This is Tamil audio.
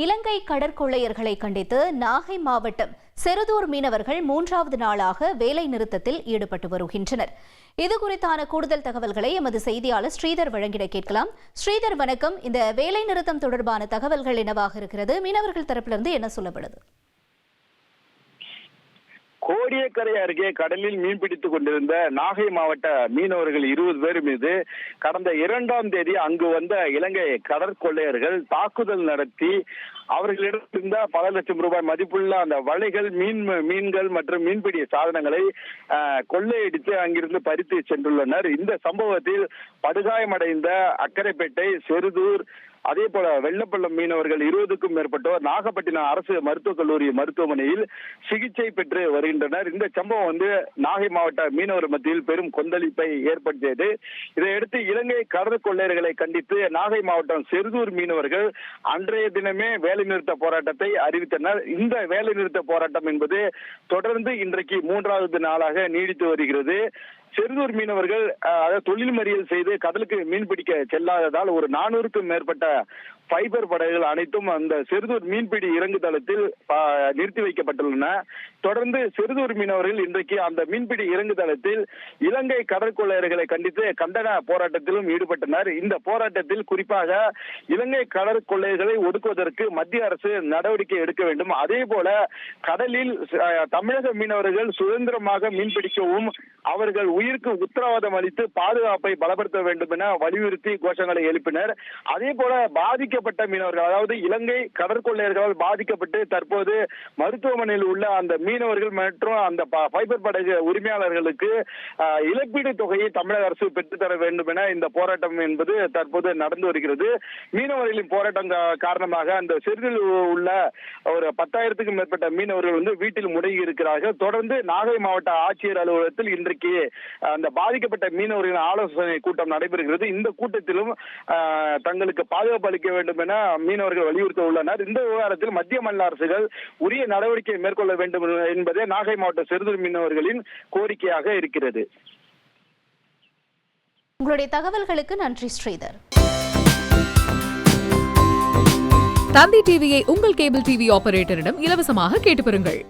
இலங்கை கடற்கொள்ளையர்களை கண்டித்து நாகை மாவட்டம் செருதூர் மீனவர்கள் 3வது நாளாக வேலை நிறுத்தத்தில் ஈடுபட்டு வருகின்றனர். இதுகுறித்தான கூடுதல் தகவல்களை எமது செய்தியாளர் ஸ்ரீதர் வழங்கிட கேட்கலாம். ஸ்ரீதர், வணக்கம். இந்த வேலை நிறுத்தம் தொடர்பான தகவல்கள் என்னவாக இருக்கிறது? மீனவர்கள் தரப்பிலிருந்து என்ன சொல்லப்படுது? கோடியக்கரை அருகே கடலில் மீன்பிடித்துக் கொண்டிருந்த நாகை மாவட்ட மீனவர்கள் 20 பேர் மீது கடந்த 2ஆம் தேதி அங்கு வந்த இலங்கை கடற்கொள்ளையர்கள் தாக்குதல் நடத்தி அவர்களிடம் இருந்த பல லட்சம் ரூபாய் மதிப்புள்ள அந்த வலைகள், மீன்கள் மற்றும் மீன்பிடி சாதனங்களை கொள்ளையடித்து அங்கிருந்து பறித்து சென்றுள்ளனர். இந்த சம்பவத்தில் படுகாயமடைந்த அக்கரைப்பேட்டை, செருதூர், அதே போல வெள்ளப்பள்ளம் மீனவர்கள் 20க்கும் மேற்பட்டோர் நாகப்பட்டினம் அரசு மருத்துவக் கல்லூரி மருத்துவமனையில் சிகிச்சை பெற்று வருகின்றனர். இந்த சம்பவம் நாகை மாவட்ட மீனவர் மத்தியில் பெரும் கொந்தளிப்பை ஏற்படுத்தியது. இதையடுத்து இலங்கை கடற்கொள்ளையர்களை கண்டித்து நாகை மாவட்டம் செருதூர் மீனவர்கள் அன்றைய தினமே வேலைநிறுத்த போராட்டத்தை அறிவித்தனர். இந்த வேலைநிறுத்த போராட்டம் என்பது தொடர்ந்து இன்றைக்கு 3வது நாளாக நீடித்து வருகிறது. செருதூர் மீனவர்கள் தொழில் மறியல் செய்து கடலுக்கு மீன்பிடிக்க செல்லாததால் ஒரு 400க்கும் மேற்பட்ட ஃபைபர் படகுகள் அனைத்தும் அந்த செருதூர் மீன்பிடி இறங்கு தளத்தில் நிறுத்தி வைக்கப்பட்டுள்ளன. தொடர்ந்து செருதூர் மீனவர்கள் இன்றைக்கு அந்த மீன்பிடி இறங்கு தளத்தில் இலங்கை கடற்கொள்ளையர்களை கண்டித்து கண்டன போராட்டத்திலும் ஈடுபட்டனர். இந்த போராட்டத்தில் குறிப்பாக இலங்கை கடற்கொள்ளையர்களை ஒடுக்குவதற்கு மத்திய அரசு நடவடிக்கை எடுக்க வேண்டும். அதே போல கடலில் தமிழக மீனவர்கள் சுதந்திரமாக மீன்பிடிக்கவும் அவர்கள் உயிருக்கு உத்தரவாதம் அளித்து பாதுகாப்பை பலப்படுத்த வேண்டும் என வலியுறுத்தி கோஷங்களை எழுப்பினர். அதே போல பாதிக்கப்பட்ட மீனவர்கள், அதாவது இலங்கை கடற்கொள்ளையர்களால் பாதிக்கப்பட்டு தற்போது மருத்துவமனையில் உள்ள அந்த மீனவர்கள் மற்றும் அந்த ஃபைபர் படகு உரிமையாளர்களுக்கு இழப்பீடு தொகையை தமிழக அரசு பெற்றுத்தர வேண்டும் என இந்த போராட்டம் என்பது தற்போது நடந்து வருகிறது. மீனவர்களின் போராட்டம் காரணமாக அந்த செருதில் உள்ள ஒரு 10,000க்கும் மேற்பட்ட மீனவர்கள் வீட்டில் முடங்கி இருக்கிறார்கள். தொடர்ந்து நாகை மாவட்ட ஆட்சியர் அலுவலகத்தில் இன்றைக்கு அந்த பாதிக்கப்பட்ட மீனவர்களின் ஆலோசனை கூட்டம் நடைபெறுகிறது. இந்த கூட்டத்திலும் தங்களுக்கு பாதுகாப்பு அளிக்க வேண்டும் என மீனவர்கள் வலியுறுத்த உள்ளனர். இந்த விவகாரத்தில் மத்திய மாநில அரசுகள் உரிய நடவடிக்கை மேற்கொள்ள வேண்டும் என்பதே நாகை மாவட்ட செருதூர் மீனவர்களின் கோரிக்கையாக இருக்கிறது. உங்களுடைய தகவல்களுக்கு நன்றி ஸ்ரீதர். தந்தி டிவியை உங்கள் கேபிள் டிவி ஆபரேட்டரிடம் இலவசமாக கேட்டு பெறுங்கள்.